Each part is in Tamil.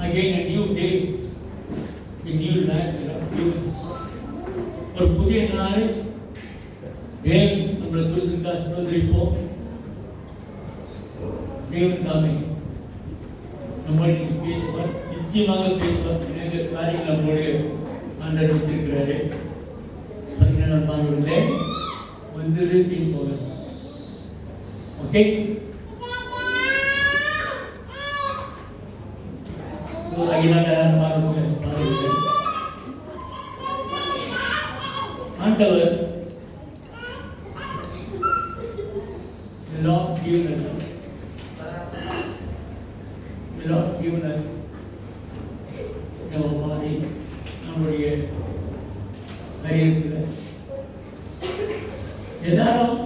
again a new day, a new life you have given. ஒரு புதிய நாளை தேவன் நம்மளுக்கு கொடுத்திருக்கார். ஸ்தோத்திரிப்போம். தேவன் தாமே நம்மளுக்கு பேசுவார், நிச்சயமாக பேசுவார். நிறைய காரியங்கள் நம்மளுடைய ஆண்டவர் வைத்திருக்கிறாரு. பதினேழாம் ஆண்டுகளே வந்தது பின் போகிறது. ஓகே, ஆண்டவர் நம்முடைய கையிருக்கிற எல்லாரும்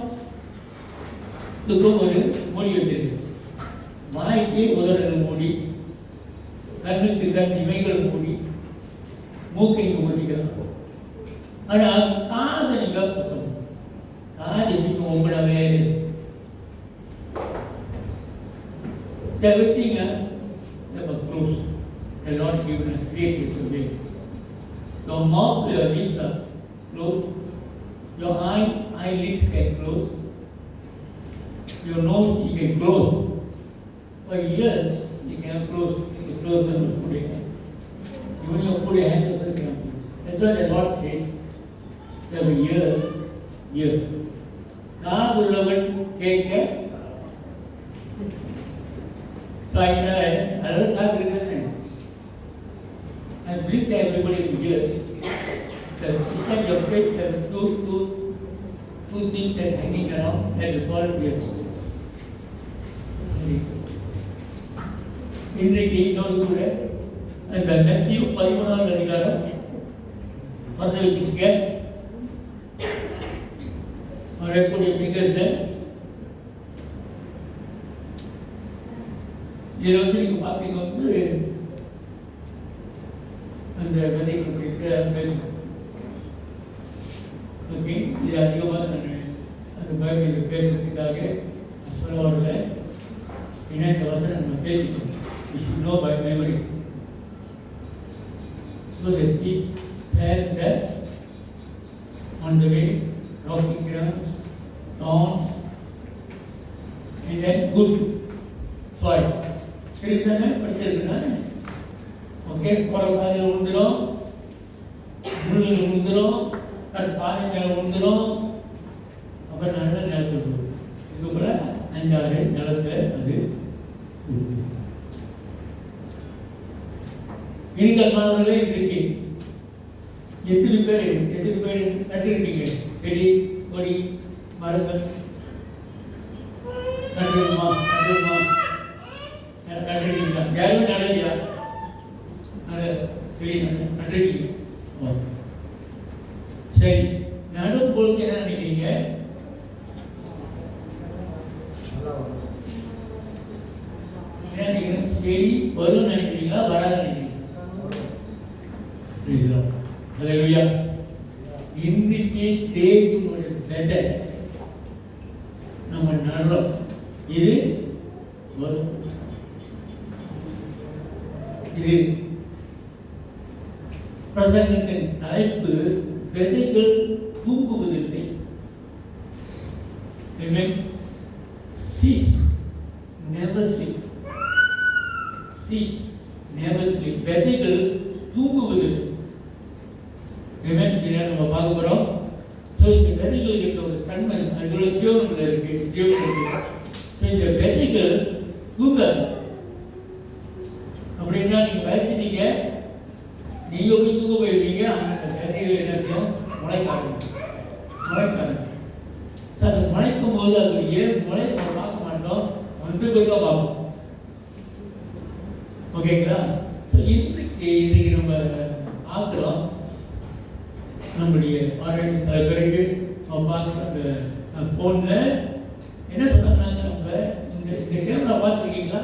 ஒரு மொழி வச்சிருக்கு. வாய்க்கு உதடுகள் மூடி, கண்ணுக்கு கண் இமைகள் மூடி, மூக்கை மூடிக்கலாம். ஆனால் காது நீங்க காது நீங்க உங்களவே everything never close. The Lord given us grace to be. Your mouth, your lips are closed. Your eyelids can close. Your nose you can close. For ears you can close. You close them with put your hand. Even you put your hand also you can close. That's why the Lord says, there are ears, ear. காது உள்ளவன் கேட்க. அதாவது காது இருக்கிறது. I believe that everybody hears. Inside your face there are two things that are hanging around that is called ears. இன்றைக்கு இன்னொரு கூட அந்த மத்தேயு 13வது அதிகாரம் வந்து வச்சுக்க வரக்கூடிய பிகர்ஸ்ல இதில் வந்து நீங்க பார்த்தீங்க வந்து அந்த விதைகள் பேசும். ஓகே, இது அதிகமாக நான் அந்த பைபிள் பேசுறதுக்காக சொல்ல வரல. ஏன்னா இந்த வசனம் நம்ம பேசிக்கணும். We should know by memory. So the seeds fell there on the way, rocky grounds, thorns, and then good soil. சரிதானே? படிச்சிருக்குதானே? ஓகே, அதில் விழுந்துடும், முள்ளில் விழுந்துடும், பானை மேலே விழுந்துடும், அப்புறம் நல்ல நிலத்தில் விழுந்துடும். இது போல 5-6 நிலத்தில் அது இனிக்கல்மானவர்களே இன்றைக்கு எத்தனை பேர் நட்டுருக்கீங்க? செடி கொடி மரங்கள் நட்டுருமா நட்டுருக்கீங்களா? யாருமே நடலையா? செடி நட்டுருக்கீங்க. சரி, நடும் பொழுது என்ன நினைக்கிறீங்க? செடி வரும் நினைக்கிறீங்களா, வராது நினைக்கிறீங்க? இன்றைக்கு தேவனுடைய விதை நம்ம நடுறோம். இது வரும். இது பிரசங்கத்தின் தலைப்பு விதைகள் தூங்குவதில்லை. Seeds never sleep. Seeds never sleep. விதைகள் தூங்குவதில்லை. இதை நம்ம பார்க்க போறோம். ஸோ இந்த விதைகள் கிட்ட ஒரு தன்மை அதுக்குள்ள ஜீவன்கள் இருக்கு. ஸோ இந்த விதைகள் தூங்காது. அப்படின்னா நீங்க விதைச்சிட்டீங்க, நீங்க போய் தூங்க போயிருவீங்க. ஆனால் அந்த விதைகள் என்ன செய்யும்? முளைக்காது. ஸோ அது முளைக்கும் போது அது ஏன் முளை நம்ம பார்க்க மாட்டோம், வந்து போய்தான் பார்ப்போம். ஓகேங்களா? ஸோ இன்றைக்கு நம்ம பார்க்குறோம். நம்முடைய ஆராய்ச்சி தலைவருக்கு நம்ம பார்க்குற அந்த ஃபோனில் என்ன சொன்னாங்க, நம்ம இந்த கேமரா பார்த்துருக்கீங்களா?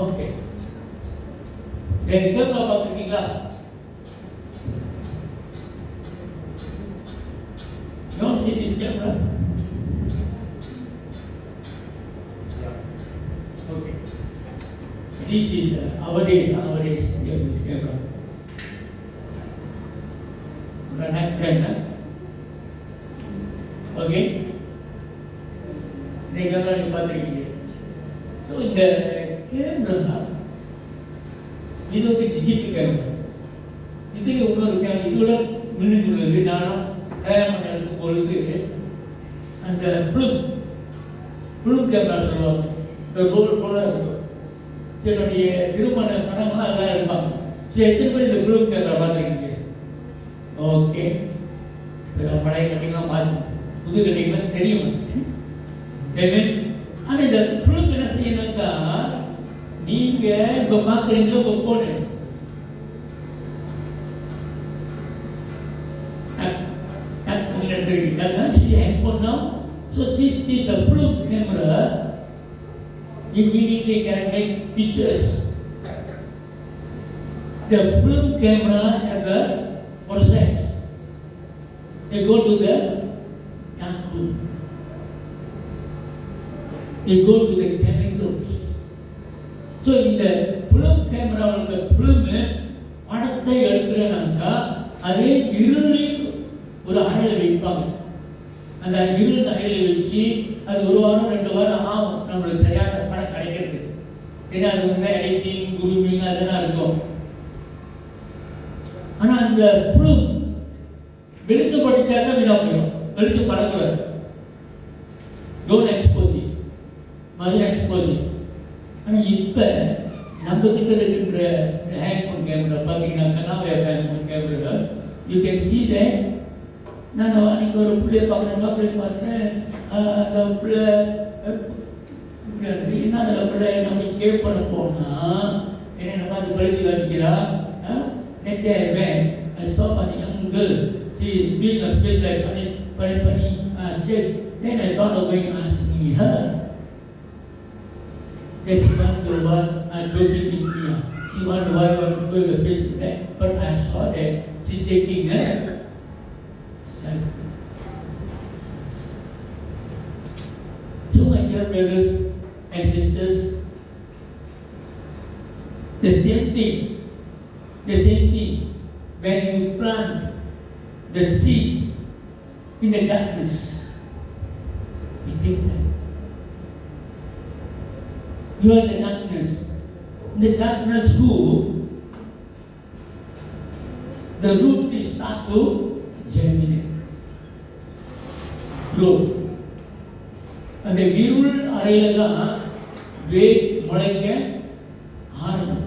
ஓகே. கேமரா பார்த்துருக்கீங்களா? Don't see this camera. Okay. This is our days, this camera. Next time, okay. இந்த கேமரா நீங்க பார்த்துருக்கீங்க. ஸோ இந்த கேமரா இது ஒரு டிஜிட்டல் கேமரா. இதுக்கு இன்னொரு கேமரா இதோட மின்னுக்குள்ளது. நானும் கல்யாணம் பண்ணுறதுக்கு பொழுது அந்த ஃபிலிம் கேமரா சொல்லுவாங்க. இந்த ரோல் போல இருக்கும். ஸோ என்னுடைய திருமண படம்லாம் எல்லாம் எடுப்பாங்க. ஸோ எத்தனை பேர் இந்த ஃபிலிம் கேமரா பார்த்துருக்கீங்க? ஓகே. பழைய கட்டிங்கெல்லாம் மாறும், புது கட்டிங்கெல்லாம் தெரியும். ஆனால் இந்த ஃபிலிம் என்ன செய்யணும்னா, நீங்கள் இப்போ பார்க்குறீங்களோ இப்போ போன handphone now. So this is the film camera. Immediately can make pictures. The film camera have the process. They go to the dark room. They go to the chemicals. So in the film camera, the film படத்தை எடுக்கிறனாக்கா அதே இருளில் ஒரு அறையில் வைப்பாங்க. அந்த இருள் அறையில் வச்சு அது 1 வாரம் 2 வாரம் ஆகும் நம்மளுக்கு சரியான படம் கிடைக்கிறது. ஏன்னா அது வந்து எடிட்டிங், குரூமிங் அதெல்லாம் இருக்கும். ஆனால் அந்த ஃபிலிம் வெளிச்சம் படித்தாக்கா வீணாக போயிடும். வெளிச்சம் படக்கூடாது. Don't exposing, mother exposing. ஆனால் இப்போ நம்ம கிட்ட இருக்கின்ற ஹேண்ட்ஃபோன் கேமரா பார்த்தீங்கன்னாக்கா, நான் handphone camera you can see that. நான் அன்றைக்கி ஒரு பிள்ளைய பார்க்குறேன், பிள்ளை பார்த்தேன். அந்த பிள்ளை என்ன அந்த பிள்ளை நம்ம கேப் பண்ண போனால் என்ன பார்த்து படித்து காமிக்கிறா. நெட்டே இருப்பேன் ஸ்டாப் பண்ணி young girl C being a space like பண்ணி state. Then I thought of going asking her. That she want to what joking with me. She want why I want to show the face that, but I saw that she taking a selfie. So my dear brothers and sisters, the same thing when you plant the seed in the darkness, it takes time. You are the darkness. The darkness who the root is start to germinate, grow. அந்த இருள் அறையில தான் வேர் முளைக்க ஆரம்பம்.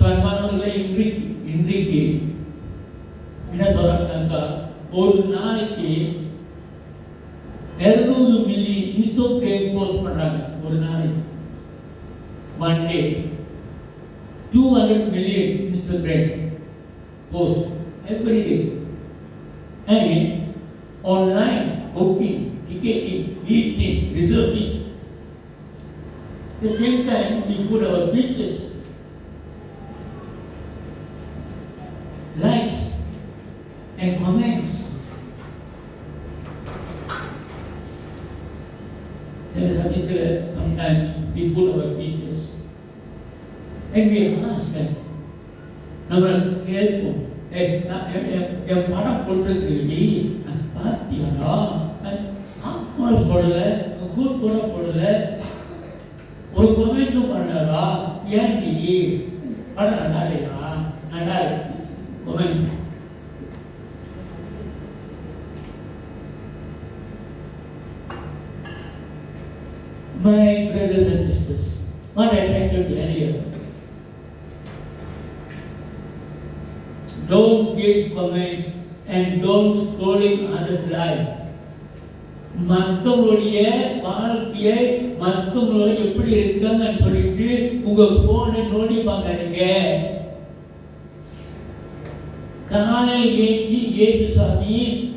அன்பானவர்களே, இன்றைக்கு என்ன சொல்றாங்கன்னாக்கா, ஒரு நாளைக்கு 200 மில்லியன் இன்ஸ்டாகிராம் போஸ்ட் பண்றாங்க. ஒரு நாளைக்கு one day 200 million Instagram post every day. And online booking, ticketing, eating, reserving. The same time we put our pictures, likes and comments. Sometimes we put our pictures and we ask them. நம்மளை கேட்போம், என் படம் போட்டிருக்கு, பார்த்தியாடா, போடல, குட் கூட போடல, ஒரு கொமெண்ட்டும் பண்ணலடா, ஏன் நீ படம் நல்லா இருக்கா, நல்லா இருக்கு comment. My brothers and sisters, what I tried to tell you, don't give comments and don't scrolling others' life. மற்றவங்களுடைய வாழ்க்கையை மற்றவங்களோட எப்படி இருக்காங்கன்னு சொல்லிட்டு உங்க போனை நோண்டி பார்க்காதீங்க. காலையில் ஏற்றி இயேசு சாமி,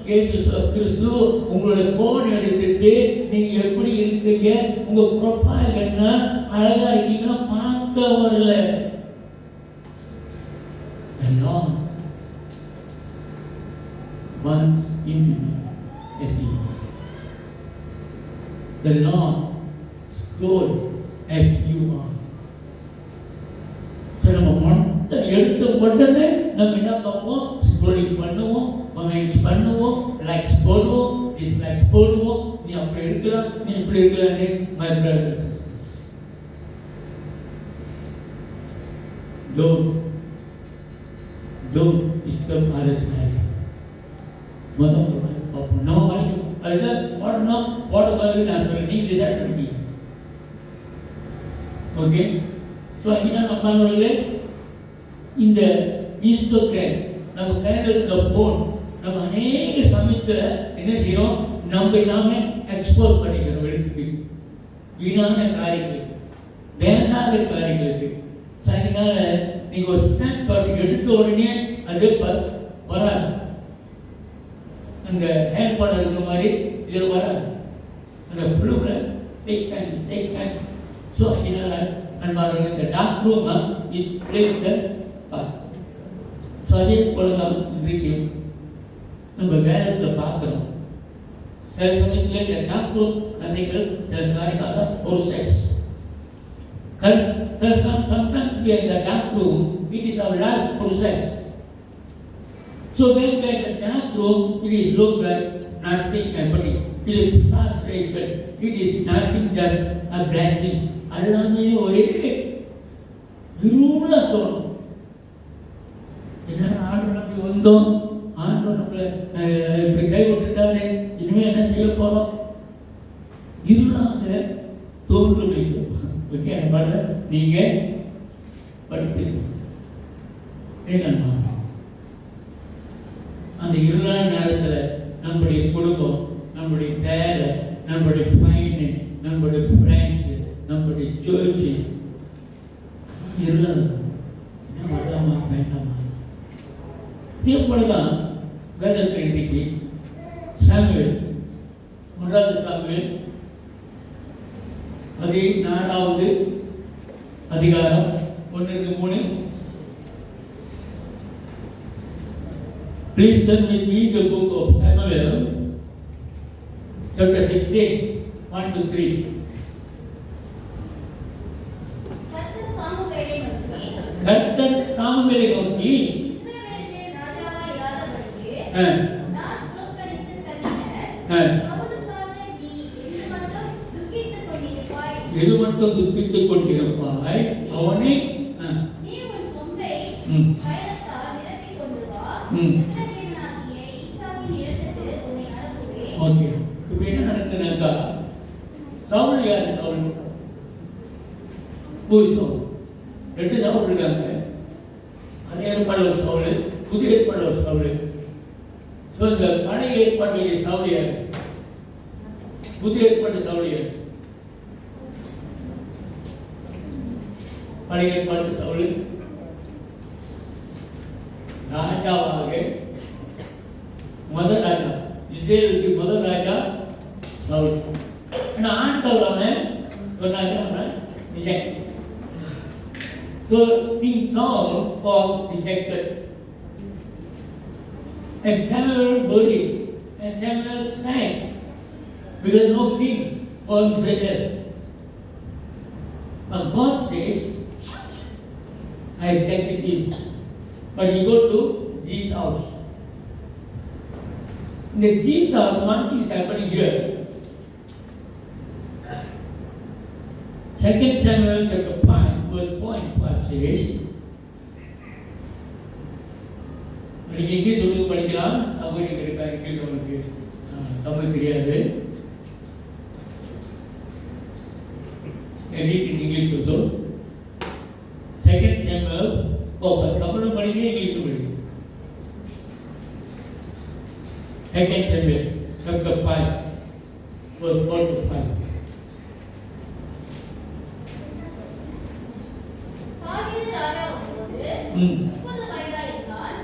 இயேசு கிறிஸ்து உங்களுடைய போன் எடுத்துட்டு நீங்க எப்படி இருக்கீங்க, உங்க ப்ரொஃபைல் என்ன, அழகா இருக்கீங்கன்னா பார்க்க வரல. The Lord wants intimacy as He is. The Lord scroll as you are. நம்ம எடுத்த உடனே நம்ம என்ன பார்ப்போம், ஸ்க்ரோலிங் பண்ணுவோம், கமெண்ட்ஸ் பண்ணுவோம், லைக்ஸ் போடுவோம், டிஸ்லைக்ஸ் போடுவோம். நீ அப்படி இருக்கலாம், நீ இப்படி இருக்கலாம். My brothers and sisters, don't disturb others' life. முதல் பார்ப்போம் நம்ம வாழ்க்கை அதுதான் போடணும். போடக்கூடாது நான் சொல்றேன், நீ டிசைட் பண்ணி. ஓகே, ஸோ என்ன நம்மளோட இந்த இன்ஸ்டாகிராம் நம்ம கையில் இருக்க போன் நம்ம அநேக சமயத்தில் என்ன செய்யறோம், நாமே எக்ஸ்போஸ் பண்ணிக்கிறோம் எடுத்துக்கு வீணான காரியங்களுக்கு, வேண்டாத காரியங்களுக்கு. அதனால நீங்க ஒரு ஸ்னாப் ஷாட் எடுத்த உடனே அது வராது, அந்த ஹேண்ட் பண்ண இருக்கிற மாதிரி இதில் வராது. அந்த ஃபுல்லுல டேக் டைம். ஸோ அதனால நண்பர்கள் இந்த dark room it place the park. So அதே போல தான் இன்றைக்கு நம்ம வேதத்தில் பார்க்குறோம். சில சமயத்தில் இந்த டார்க் ரூம் கதைகள் சில காரியங்கள் அதான் process. Sometimes we are in the dark room, it is our life process. So when we are in the dark room, it is look like nothing happening. It is frustration. It is nothing, just a blessing. எல்லாமே ஒரே இருளா தோணும். என்ன ஆண்டு நம்பி வந்தோம், ஆண்டு நம்மளை இப்படி கை விட்டுட்டாரு, இனிமே என்ன செய்ய போறோம், இருளாக தோன்று வைக்கும். ஓகே, பாட்டு நீங்க படிச்சிருக்கீங்க. அந்த இருளான நேரத்தில் நம்முடைய குடும்பம், நம்முடைய வேலை, நம்முடைய ஃபைனான்ஸ், நம்முடைய ஃப்ரெண்ட்ஸ், நம்முடைய சர்ச்சு இருளாக என்ன வரலாமா வேண்டாமா. இதே போலதான் வேதத்தில் இன்னைக்கு சாமுவேல், 1 சாமுவேல் 14வது அதிகாரம் 1-3. Please turn with me the book of Samuel, chapter 16, 1-3. கர்த்தர் சாமுவேலை நோக்கி, எது மட்டும் துக்கித்துக் கொண்டிருப்பாய், அவனை ஓகே. இப்போ என்ன நடக்குதுனாக்கா, சவுல் யாரு? சவுல் சவுல் 2 சவுல் இருக்காங்க. பழைய ஏற்பாடு ஒரு சவுல், புதிய ஏற்பாடு ஒரு சவுல். ஸோ இந்த பழைய ஏற்பாட்டுடைய சவுல் யாரு, புதிய ஏற்பாட்டு சவுல் யாரு? பழைய ஏற்பாட்டு சவுல் ராஜாவாக, முதல் ராஜா, இஸ்ரேலுக்கு முதல் ராஜா சவுல். ஏன்னா ஆண்டவர் அவனை சொன்னாங்க, அவனை reject. So King Saul was rejected, and Samuel buried, and Samuel sang because no king was Israel. But God says, I rejected him, but he go to Jesus' house. In the Jesus' house, one thing is happening here. 2 Samuel chapter 5 verse 5 says, நீங்க இங்கிலீஷ் சொல்லுங்க படிக்கலாம். அவங்க இருக்கா இங்கிலீஷ், அவங்களுக்கு தமிழ் தெரியாது. read in English also. 2 Samuel, Tamil படிங்க, இங்கிலீஷ் படிங்க. 2 Samuel chapter 5 verse 4-5.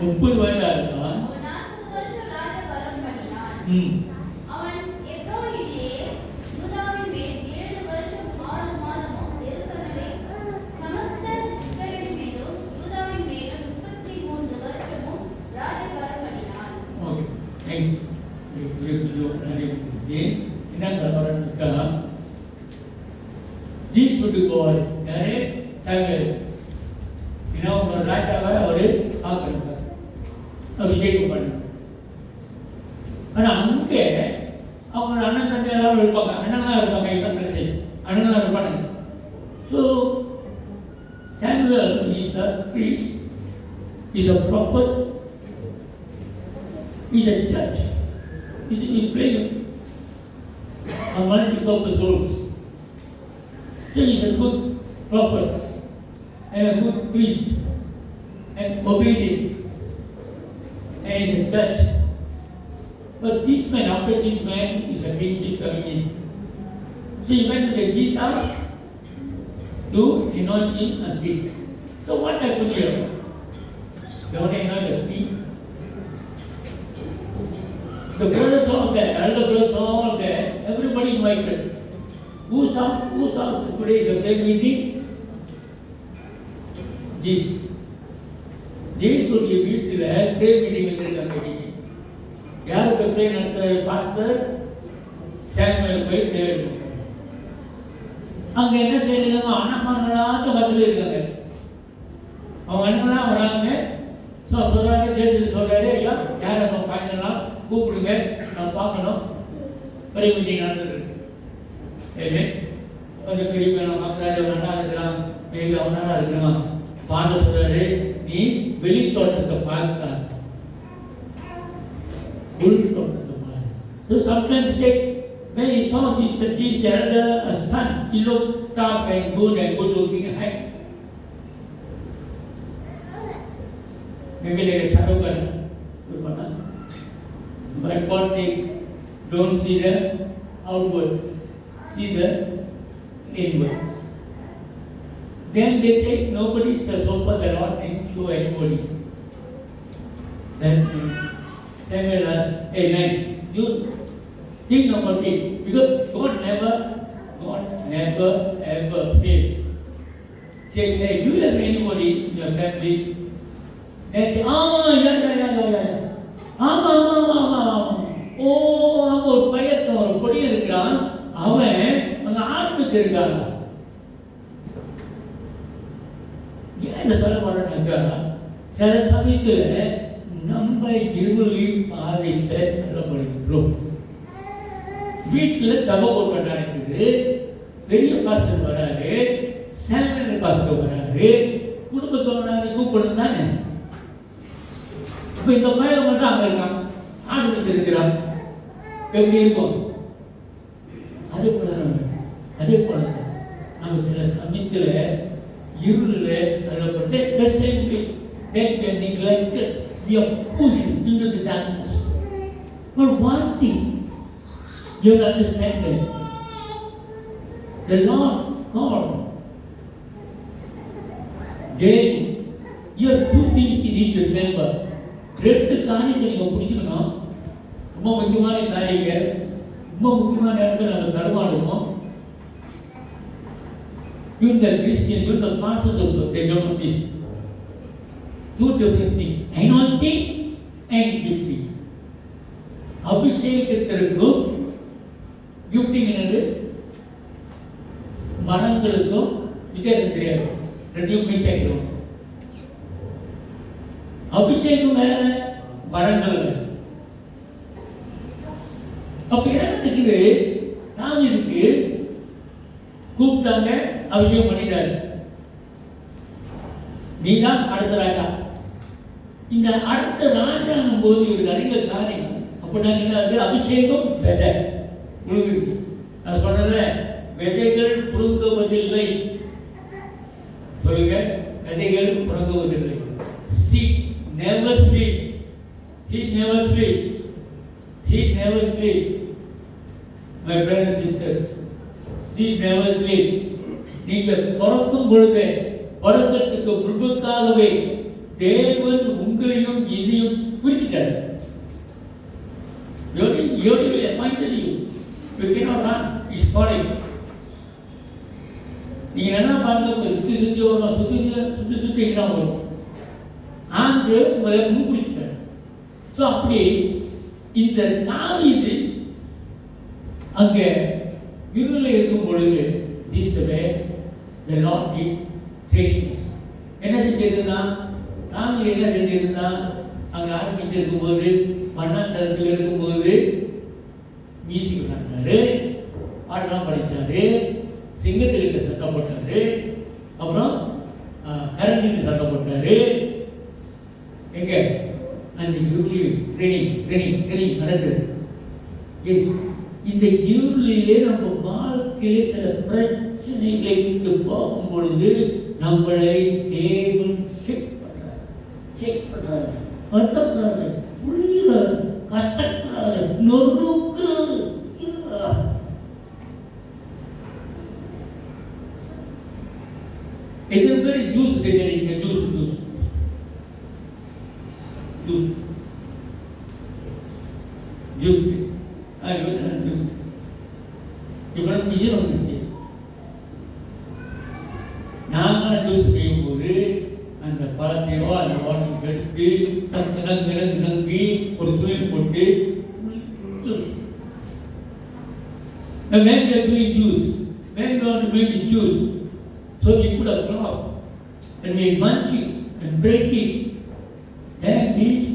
30 வயதா இருந்தான். அவன் எப்ரோனிலே யூதாவின் மேல் 7 வருஷம் 6 மாதமும் எருசலேமிலே சமஸ்த இஸ்ரவேலின் மேலும் யூதாவின் மேலும் 33 வருஷமும் ராஜபாரம் பண்ணினான். Okay, thanks. என்ன சொல்றாருன்னா ஜீஸ் விட்டு போவார். யாரே சாமுவேல். ஒரு ராஜாவை அவரு ஆக்கிரமிப்பார், அபிஷேகம் பண்ணார். ஆனா அங்கே அவங்க அண்ணன் தம்பி எல்லாரும் இருப்பாங்க, அண்ணன்லாம் இருப்பாங்க, இதான் பிரச்சனை, அண்ணன்லாம் இருப்பாங்க. So Samuel is a priest, is a prophet, is a judge, is playing a multi-purpose roles. So he is a good prophet and a good priest and obedient, and he is a judge. But this man, after this man, is a kingship coming in. So he went to the king's house to anoint him a king. So what happened here? They want to anoint a king. The brothers all there, elder brothers all there, everybody invited. Whose house today is a prayer meeting? Jesus. Jesus would be வீட்டில் prayer meeting வச்சிருக்காங்க. யார் பிரே நடத்துற? பாஸ்டர் சாமுவேல் போய் பிரேயர். அங்க என்ன செய்யறாங்க? அண்ணன்மார்களாக வசூல் இருக்காங்க. அவங்க அண்ணன்லாம் வராங்க. சொல்றாங்க, ஜேசு சொல்றாரு, ஐயா யாரை நம்ம பார்க்கலாம், கூப்பிடுங்க, நான் பார்க்கணும். பெரிய மீட்டிங் நடந்துருக்கு. கொஞ்சம் பெரிய நான் பார்க்குறாரு, அவனா இருக்கிறான், பெரிய அவனா இருக்கிறான். பாண்ட சொல்றாரு, நீ வெளி தோட்டத்தை பார்க்க. So sometimes when he saw this the elder son, he looked tough and good looking height. Maybe like a shadow gun. But God says, don't see the outward, see the inward. Then they say, nobody is the sofa, the Lord didn't show anybody. Then Samuel asked, amen. You think about it, because God never ever failed. Say, hey, do you have anybody in your family? They say, yeah. ஆமா. அங்க ஒரு பையன் ஒரு பொடி இருக்கிறான், அவன் அங்க ஆரம்பிச்சிருக்காங்க. ஏன் சொல்ல மாட்டேன்னா, சில சமயத்துல நம்ம இருவரையும் பாதித்த நிலப்படுகிறோம். வீட்டில் தப கூட்டம் நடக்குது, பெரிய பாஸ்டர் வராரு, சாமுவேல் பாஸ்டர் வராரு, குடும்பத்தோட கூப்பிடணும் தானே. இப்போ இந்த பையன் மட்டும் அங்கே இருக்கான், ஆரம்பிச்சிருக்கிறான், எப்படி இருக்கும்? அதே போல நம்ம சில சமயத்தில் இருளில் தள்ளப்பட்டு we are pushed into the darkness. But one thing you have to understand that the Lord God gave you have two things you need to remember. ரெண்டு காரியத்தை நீங்கள் பிடிச்சிக்கணும். ரொம்ப முக்கியமான காரியங்கள், ரொம்ப முக்கியமான இடத்துல நம்ம தடுமாடுவோம். Even the Christians, even the pastors also, they don't know this. Two different things, anointing and gifting. அபிஷேகத்திற்கும் கிஃப்டிங் என்னது? மரங்களுக்கும் வித்தியாசம் தெரியாது, ரெண்டையும் மிக்ஸ் ஆகிடும். அபிஷேகம் வேற, மரங்கள் வேற. அப்ப என்ன தாவீதுக்கு கூப்பிட்டாங்க, அபிஷேகம் பண்ணிட்டாரு. நீதான் அடுத்த ராஜா. இந்த அடுத்த ராஜாங்கும் போது ஒரு நிறைய காரியம். அப்படின்னா அபிஷேகம் விதை புழுகுது. நான் சொன்னல, விதைகள் புழுங்குவதில்லை. சொல்லுங்க, விதைகள் புழுங்குவதில்லை. Seed never sleep. Seed never sleep. Seed never sleep. My brothers and sisters, seed never sleep. நீங்கள் பிறக்கும் பொழுது பிறக்கிறதுக்கு முன்புக்காகவே தேவன் உங்களையும் என்னையும் குறிச்சிட்டார். You appointed you. You cannot run. It's calling. நீங்க என்ன பாருங்க, சுத்தி வரும், சுத்தி எல்லாம் வரும். ஆண்டு உங்களை முன்குறிச்சிட்டார். ஸோ அப்படி இந்த தாவீது அங்கே இருளில் இருக்கும் பொழுது the Lord is training us. என்ன செஞ்சிருந்தா தாவீது என்ன செஞ்சிருந்தா அங்கே ஆரம்பிச்சிருக்கும் போது மண்ணாந்தரத்தில் இருக்கும்போது மியூசிக் விளையாடினாரு, பாடலாம் படித்தாரு, சிங்கத்துக்கிட்ட சட்டம் போட்டாரு, அப்புறம் கரண்டிட்டு சட்டம் போட்டாரு. எங்க அந்த இருளில் ட்ரைனிங் நடக்குது. இந்த இருளிலே நம்ம வாழ்க்கையிலே சில பிரச்சனைகளை விட்டு போகும் பொழுது நம்மளை தேவன் செக் பண்றாரு, வருத்தப்படுறாரு, புரியுறாரு, கஷ்டப்படுறாரு, நொறுக்குறாரு. எத்தனை பேர் ஜூஸ் செய்யறீங்க? ஜூஸ் இவ்வளவு மிஷின் வந்துச்சு. நாங்கள் ஜூஸ் செய்யும் போது அந்த பழத்தையோ அந்த வாட்டர் எடுத்து நங்கி ஒரு துணியில் போட்டு when we are doing juice, when we want to make the juice, so we put a cloth and we munch it and break it. That means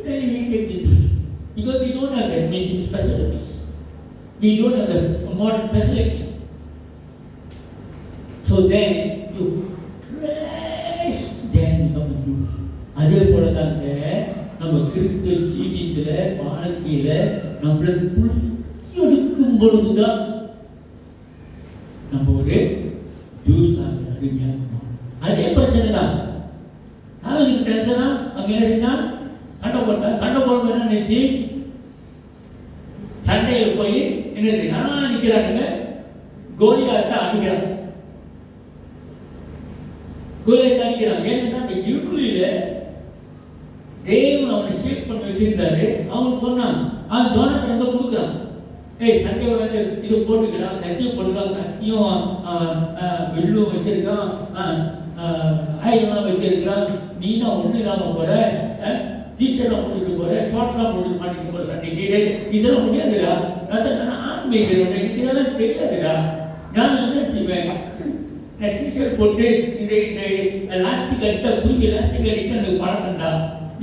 then we take the juice. Because we don't have that machine facilities. We don't have the modern facilities. So then you crash, then become a juice. அதே போல தாங்க நம்ம கிறிஸ்துவ ஜீவியத்தில் வாழ்க்கையில் நம்மளுக்கு புள்ளி எடுக்கும் பொழுதுதான் நம்ம ஒரு ஜூஸ் ஆகுது. அருமையாக அதே பிரச்சனை தான். தாவீதுக்கு டென்ஷனா அங்கே என்ன செஞ்சான்? சண்டை போடுறது என்ன நினைச்சு சண்டையில் போய் என்னது நான் நிற்கிறானுங்க, கோலியாத்தை அடிக்கிறான். கோலியாத்தை அடிக்கிறான். ஏன்னா அந்த இருளில தேவன் அவனை ஷேப் பண்ணி வச்சிருந்தாரு. அவனுக்கு சொன்னான், அவன் தோணக்கணக்க கொடுக்குறான். சண்டை உடனே இது போட்டுக்கலாம், கத்தியும் போட்டுக்கலாம், கத்தியும் வெள்ளும் வச்சிருக்கான், ஆயுதம்லாம் வச்சிருக்கிறான். நீனா ஒன்றும் இல்லாமல் போற, டீஷர்ட்லாம் போட்டுட்டு போற, ஷார்ட்ஸ்லாம் போட்டு மாட்டிட்டு போற சண்டைக்கு. இதெல்லாம் முடியாதுடா. நான் ஆண் வைக்கிறேன், இதெல்லாம் தெரியாதுடா. நான் என்ன செய்வேன்? நான் டீஷர்ட் போட்டு இந்த லாஸ்டிக் அடித்தா குறுக்கி லாஸ்டிக் அடிக்க எனக்கு பழக்கண்டா.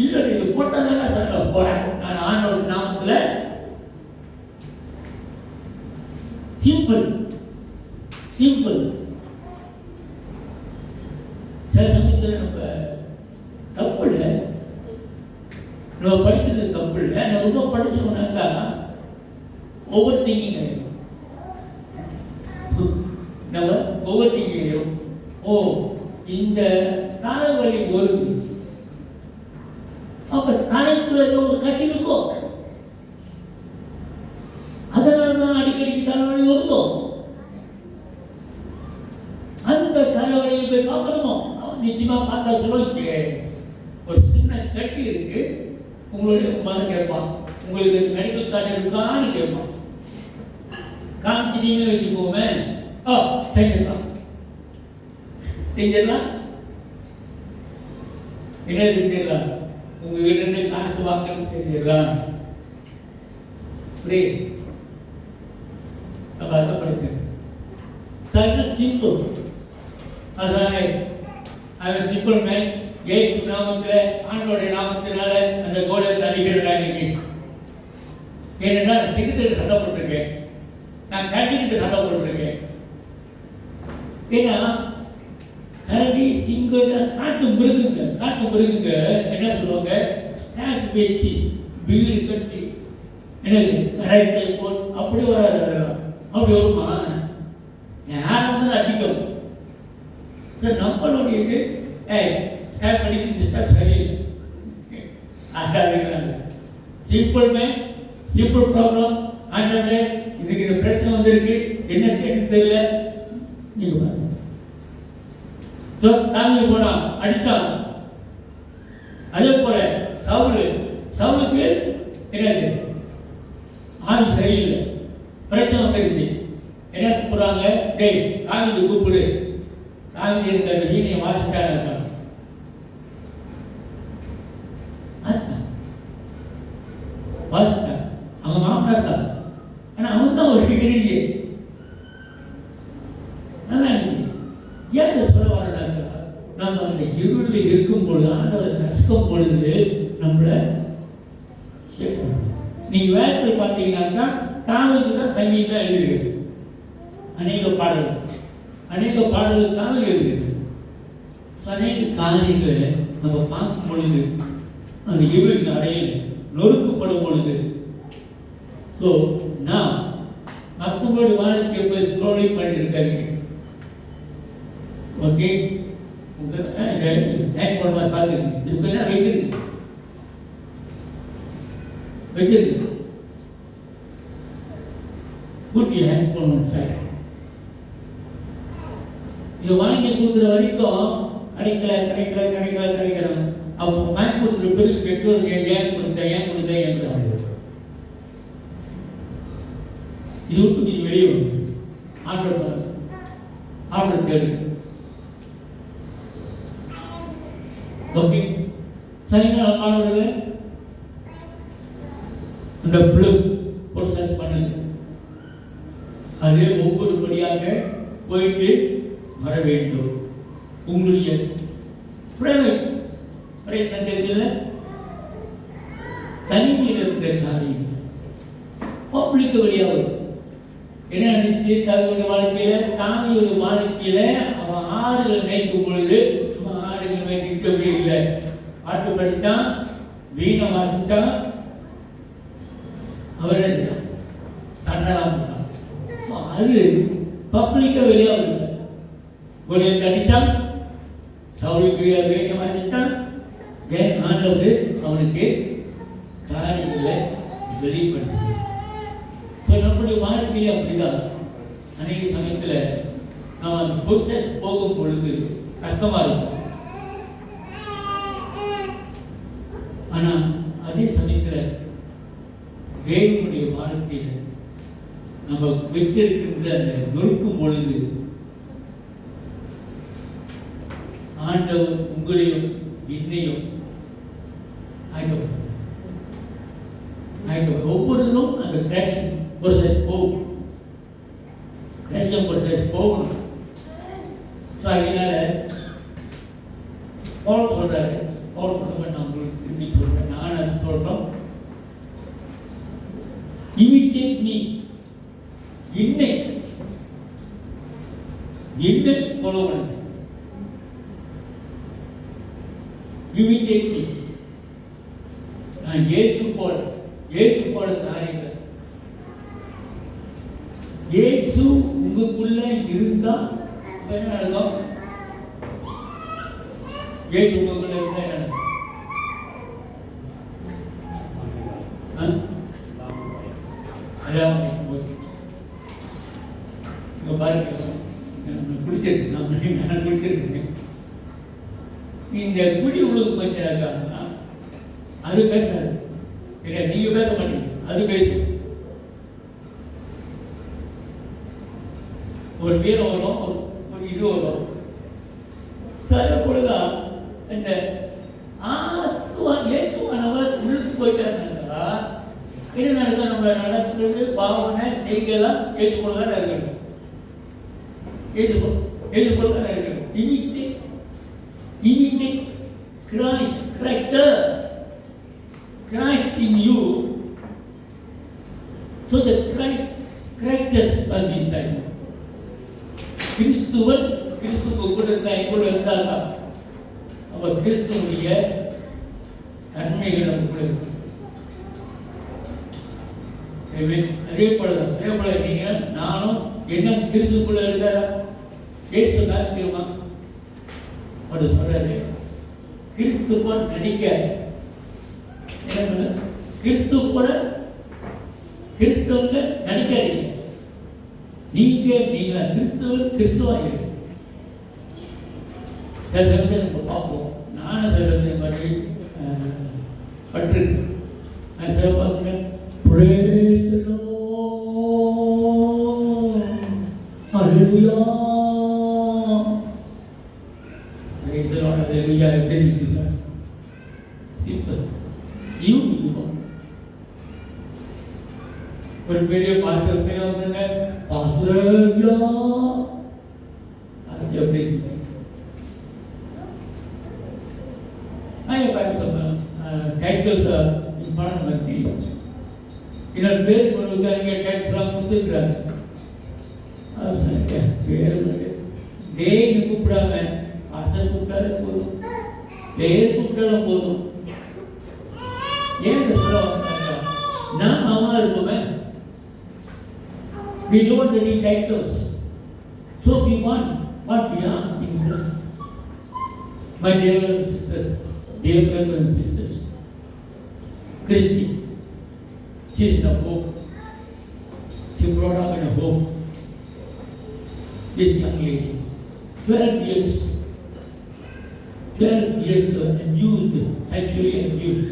இல்லை இது போட்டதான சண்டை போறேன். நான் ஆண்டோட நாமத்தில் சிம்பிள். சில சமயத்தில் நம்ம தப்பு இல்லை, நம்ம படிக்கிறது தப்பு இல்லை. நான் ரொம்ப படிச்சோம்னாக்கா ஓவர் திங்கிங் ஆயிடும். நம்ம ஓவர் திங்கிங் ஆயிடும். இந்த தலைவலி வருது, அப்ப தலைக்குள்ள ஒரு கட்டி இருக்கும், அதனாலதான் அடிக்கடிக்கு தலைவலி வருதோ. அந்த தலைவலியை போய் பார்க்கணுமோ. நிச்சயமா பார்த்தா சொல்லுங்க, ஒரு சின்ன கட்டி இருக்கு, உங்களுடைய மதம் கேட்பான், உங்களுக்கு மெடிக்கல் கார்டு இருக்கான்னு கேட்பான். காமிச்சிட்டீங்கன்னு வச்சுக்கோமே, செஞ்சிடலாம். என்ன செஞ்சிடலாம்? உங்ககிட்ட இருந்து காசு வாங்கன்னு செஞ்சிடலாம். நம்ம அதை படிக்கிறேன். சிம்பிள். அதனால அவன் சிம்பிள் மேன். இயேசு நாமத்தில், ஆண்டோடைய நாமத்தினால அந்த கோலத்தை அடிக்கிறேன். இன்னைக்கு ஏன்னா சிங்கத்திற்கு சண்டை போட்டிருக்கேன், நான் கேட்டீங்கிட்ட சண்டை போட்டிருக்கேன். ஏன்னா கரடி, சிங்கம், காட்டு மிருகுங்க என்ன சொல்லுவாங்க? ஸ்டாக் வச்சு வீடு கட்டி என்னது கரைத்தை போல் அப்படி வராது. அப்படி வருமா? யார் வந்து அடிக்கணும் சார்? நம்மளுடைய இது ஸ்டாப் பண்ணி இந்த ஸ்டாப் சரியில்லை. அதான் சிம்பிள் மேன், சிம்பிள் ப்ராப்ளம். ஆண்டவரே இதுக்கு இந்த பிரச்சனை வந்திருக்கு, என்ன கேட்டு தெரியல. நீங்க பாருங்க, தாவீது போனான், அடித்தான். அதே போல சவுலுக்கு என்னது ஆவி சரியில்லை, பிரச்சனை வந்துருச்சு. என்ன கூப்பிடுறாங்க, டேய் தாவீது கூப்பிடு. தாவீது இருந்த வீணையை வாசிட்டான இருக்கான். வாசிட்டான், அவன் மாமனார் தான். ஆனால் அவன் தான் ஒரு கிரியே. நல்லா நினைக்கிறேன். ஏன் சொல்ல வர்றாங்க, நம்ம அந்த இருளில் இருக்கும் பொழுது, ஆண்டவரை ரசிக்கும் பொழுது நம்மளை நீங்கள் வேதத்தில் பார்த்தீங்கன்னாக்கா தாவீது தான் சங்கீதம் எழுதுகிறது. அநேக பாடல்கள் தாவீது எழுதுகிறது. அநேக காரியங்களை நம்ம பார்க்கும் பொழுது அந்த இருளின் அறையில் நொறுக்கப்படும் பொழுது, ஸோ நான் மற்றபடி வாழ்க்கையை போய் ஸ்க்ரோலிங் பண்ணியிருக்காரு. ஓகே, ஹேண்ட் போன மாதிரி பார்த்துருக்கு, இதுக்கெல்லாம் வச்சிருக்கு கூட்டி ஹேண்ட் போன சார். இதை வாங்கி கொடுக்குற வரைக்கும் கிடைக்கிறாங்க. அப்போ வாங்கி கொடுக்குற பிறகு பெற்றோர் ஏன் கொடுத்தேன் என்று இது விட்டு நீ வெளியே வந்து ஆர்டர் தேடு. ஓகே, சரிங்களா மாணவர்களே? அந்த ப்ரோசஸ் பண்ணுங்க. அது ஒவ்வொரு படியாக போயிட்டு வர வேண்டும். உங்களுடைய பிரைவேட் தெரியல, தனிமையில் இருக்கிற காரியம் பப்ளிக் வழியாக என்ன நினைச்சு தாவியோட வாழ்க்கையில அவன் ஆடுகள் மேய்க்கும் பொழுது சும்மா ஆடுகள் மேய்க்க இல்லை, பாட்டு படித்தான், வீணை வாசித்தான், அவரே சண்டலாம் பண்ணான். அது பப்ளிக்காக வெளியாக கோலியத்தை அடித்தான், சவுலுக்கு வீணை வாசித்தான். ஆண்டவர் அவனுக்கு காரியங்களை வெளிப்படுத்து. நம்முடைய வாழ்க்கையிலே அப்படிதான். அநேக சமயத்தில் நாம் அந்த ப்ரோசஸ் போகும் பொழுது கஷ்டமா இருக்கும். ஆனால் அதே சமயத்தில் தேவனுடைய வாழ்க்கையில் நம்ம வச்சிருக்கின்ற அந்த நொறுக்கும் பொழுது ஆண்டவர் உங்களையும் என்னையும் ஒவ்வொருவரும் அந்த கிராஷிங் ப்ரோசஸ் போகணும். ஸோ அதனால பவுல் சொல்றாரு, பவுல் சொல்ற நான் உங்களுக்கு திரும்பி சொல்றேன், நான் அது சொல்றோம், imitate me, என்னை ஃபாலோ பண்ணுங்க. imitate me. நான் இயேசு போல காரியங்கள், இயேசு உங்களுக்குள்ள இருந்தா என்ன நடக்கும்? இயேசு உங்களுக்குள்ள இருந்தா என்ன நடக்கும்? இந்த குடி உங்களுக்கு கொஞ்சம் அது பேசாது, நீங்க பேச மாட்டீங்க, அது பேசும். ஒரு வீரம் வரும், ஒரு இது வரும். அதே போலதான் இந்த இயேசுவானவர் உள்ளுக்கு போயிட்டாருன்னா என்ன நடக்கும்? நம்ம நடக்கிறது பாவனை செய்கலாம் ஏற்று போலதான் இருக்கணும், ஏற்று போலதான் இருக்கணும். Imitate Christ character, Christ in you, so that Christ characters are inside. கிறிஸ்துவுக்கு கூட இருந்தால் அவர் கிறிஸ்துவனுடைய தன்மைகள் நமக்கு கூட. அதே போல நீங்க நானும் என்ன கிறிஸ்துக்குள்ள இருந்தாரா? ஏசு தான் திரும்ப அவர் சொல்றாரு, கிறிஸ்து போல நடிக்க, கிறிஸ்துவ நடிக்காதீங்க. நீங்க கிறிஸ்துவா இருக்கு. சில சமயத்தில் நம்ம பார்ப்போம். நானும் சில சமயம் மாதிரி பட்டிருக்கு. நான் சில பார்த்தீங்கன்னா praise the Lord, hallelujah, praise the Lord, hallelujah. எப்படி இருக்கு சார்? சிம்பிள். யூ ஒரு பெரிய பாட்டு வந்துங்க பாத்ரயா, அது எப்படி இருக்கு? நான் பார்த்து சொன்னேன் டைட்டில்ஸ் படம் பற்றி இன்னொரு பேர் கொடுக்காங்க, டேக்ஸ்லாம் கொடுத்துருக்குறாங்க. அது சொன்னேன் பேர் டேன்னு கூப்பிடாம ஆசர் கூப்பிட்டாலே போதும், பேர் கூப்பிட்டாலும் போதும். ஏன் சொல்ல வந்தாங்க? நான் மாமா இருப்போமே. We don't need titles, so we want what we are in Christ. My dear brothers and sisters, dear brothers and sisters, Christy, she is the hope. She brought up in a home. This young lady, 12 years abused, sexually abused.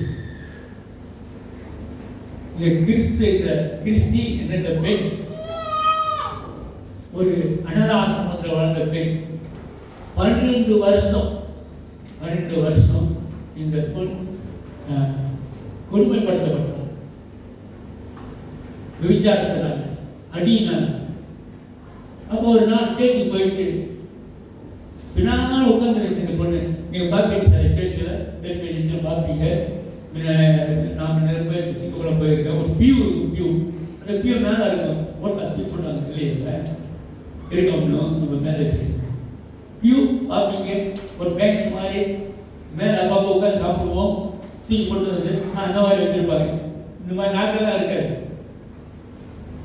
The Christy என்ற பெண் ஒரு அனாதாசிரமத்தில் வளர்ந்த பெண். 12 வருஷம் இந்த பெண் கொடுமைப்படுத்தப்பட்டார். விபச்சாரத்தினால், அடியினால். அப்போ ஒரு நாள் சேர்ச்சி போயிட்டு பின்னால் உட்காந்துருக்கு இந்த பொண்ணு. நீங்கள் பார்ப்பீங்க சார், சேர்ச்சில் பேர் பார்ப்பீங்க. நாம் நிறைய சிங்கப்பூரில் போயிருக்கேன். ஒரு பியூ அந்த பியூ மேலே இருக்கும். ஓட்டா பியூ சொன்னாங்க இல்லையா இருக்கணும். நம்ம மேலே பியூ பார்ப்பீங்க. ஒரு பேங்க்ஸ் மாதிரி மேலே அப்பப்போ உட்காந்து சாப்பிடுவோம். தூக்கி கொண்டு வந்து அந்த மாதிரி வச்சுருப்பாங்க. இந்த மாதிரி நாட்கள்லாம் இருக்காது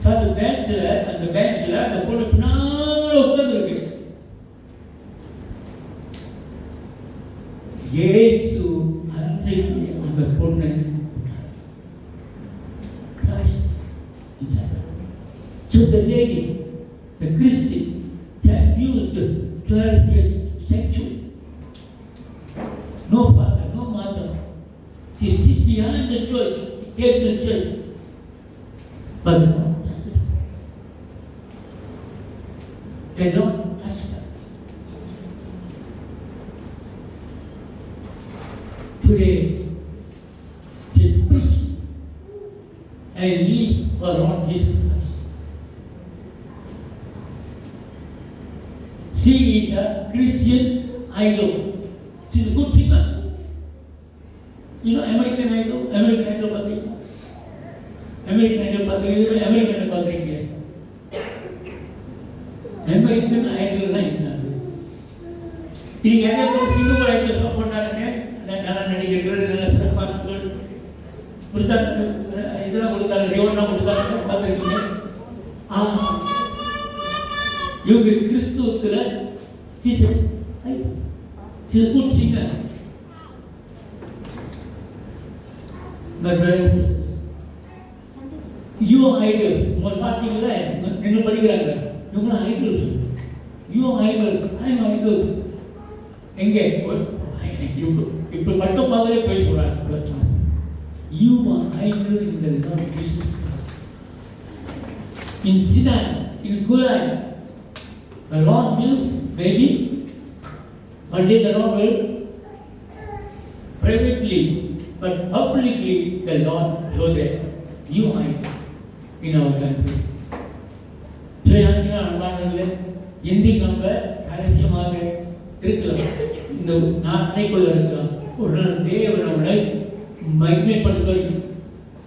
சார். அந்த பேங்க்ஸில் அந்த பொண்ணு பின்னால் உட்காந்துருக்கு. இயேசு அன்றைக்கு அந்த பொண்ணு so the lady, the Christian, abused 12 years sexually. No father, no mother. She sit behind the church, came to church, but they don't touch her. Today, she preach and live for Lord Jesus Christ. She is a Christian idol. She is a good singer. You know American Idol பார்த்தீங்க? American Idol பார்த்தீங்க? American Idol என்ன? இன்னைக்கு நிறைய பேர் சிங்கப்பூர் ஐடல்ஸ்லாம் போட்டாங்க. நல்ல நடிகர்கள், நல்ல சிறப்பானவர்கள் கொடுத்தாங்க. இதெல்லாம் கொடுத்தாங்க, ரியோன்லாம் கொடுத்தாங்க. பார்த்துருக்கீங்க? இவங்க கிறிஸ்துவத்தில் she's a good singer. My brothers and sisters, your idols, உங்களை பார்த்தீங்களா? நீங்கள் படிக்கிறாங்க. இவங்க idols. Your idols, I'm idols. எங்கே இப்போ மட்டும் பார்த்தாலே போய் சொல்கிறாங்க. You are idol in the Lord Jesus Christ. In Sinai, in Golan, the Lord will maybe one day the Lord will privately but publicly the Lord show that you are in our country. அன்பானவர்களே, இன்றைக்கு நம்ம ரகசியமாக இருக்கலாம், இந்த நாட்டைக்குள்ள இருக்கலாம். ஒரு நாள் தேவன் நம்மளை மகிமைப்படுத்துவார்.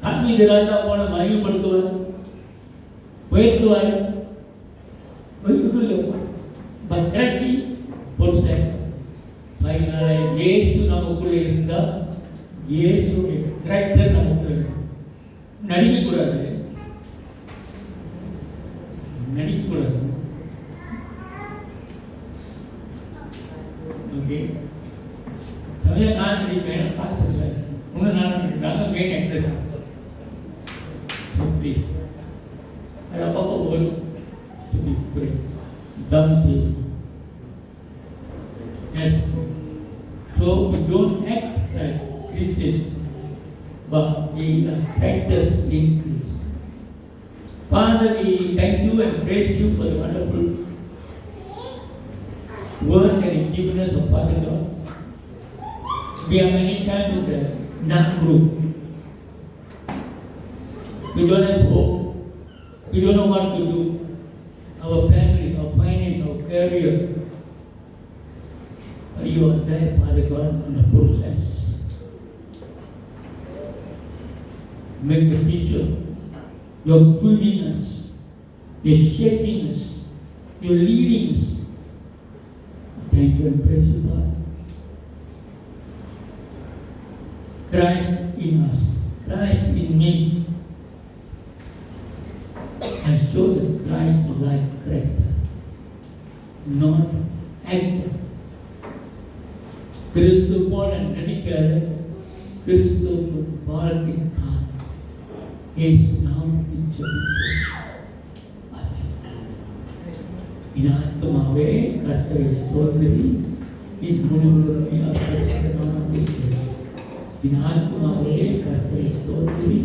தாவீது ராஜா போல மகிமைப்படுத்துவார், உயர்த்துவார். பத்ராட்சி பொருசை அதனால இயேசு நமக்குள்ள இருந்தால் இயேசுடைய கேரக்டர் நமக்குள்ள நடிக்கக்கூடாது. ஓகே, சமயம் நான் நடிப்பேன், பாஸ்டர் ஒன்று நான் நடிப்பாங்க, மெயின் ஆக்டர்ஸ். ப்ளீஸ் அது அப்பப்போ வரும். புரியுது. Father, we thank you and praise you for the wonderful word that you've given us, oh Father God. We are many times in the NAC group. We don't have hope. We don't know what to do. Our family, our finance, our career. But you are there, Father God, in the process. Make the future. You're pruning us. You're shaping us. You're leading us. Thank you and praise you, Father. Christ in us. Christ in me. I show that Christ is like character, not actor. கிறிஸ்து போல நடிக்காத, கிறிஸ்து வாழ்க்கைக்கான இயேசு நாமத்தில் ஜெபிக்கிறேன். என் ஆத்மாவே கர்த்தரை ஸ்தோத்திரி, என் முழுவதுமே அப்பரிசுத்தமானவரே. என் ஆத்மாவே கர்த்தரை ஸ்தோத்திரி,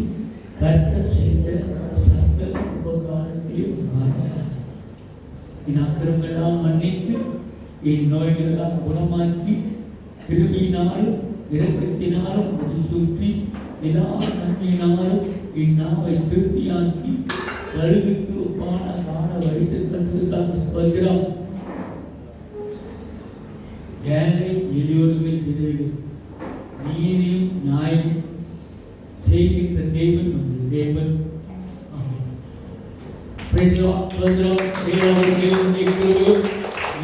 கர்த்தர் செய்த சகல உபகாரங்களையும் மறவாதே. என் அக்கிரமங்களெல்லாம் மன்னித்து, என் நோய்களெல்லாம் குணமாக்கி, கிருபையினாலும் இரக்கத்தினாலும் சுற்றி எல்லா நன்மையினாலும் என் நாவை திருப்தியாக்கி கழுகுக்கு ஒப்பான காண வழித்து தந்ததுக்காக ஸ்தோத்திரம். ஏழை எளியோர்கள் விதைகள் நீதியும் நியாயம் செய்கின்ற தேவன் உங்கள் தேவன். ஆமென்.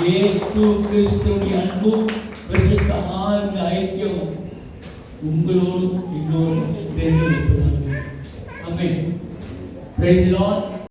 இயேசு கிறிஸ்துவின் அன்பும் பரிசுத்த ஆவியின் ஐக்கியமும் உங்களோடும் என்னோடும் சேர்ந்து இருப்பதாக. ஆமென். Praise the Lord.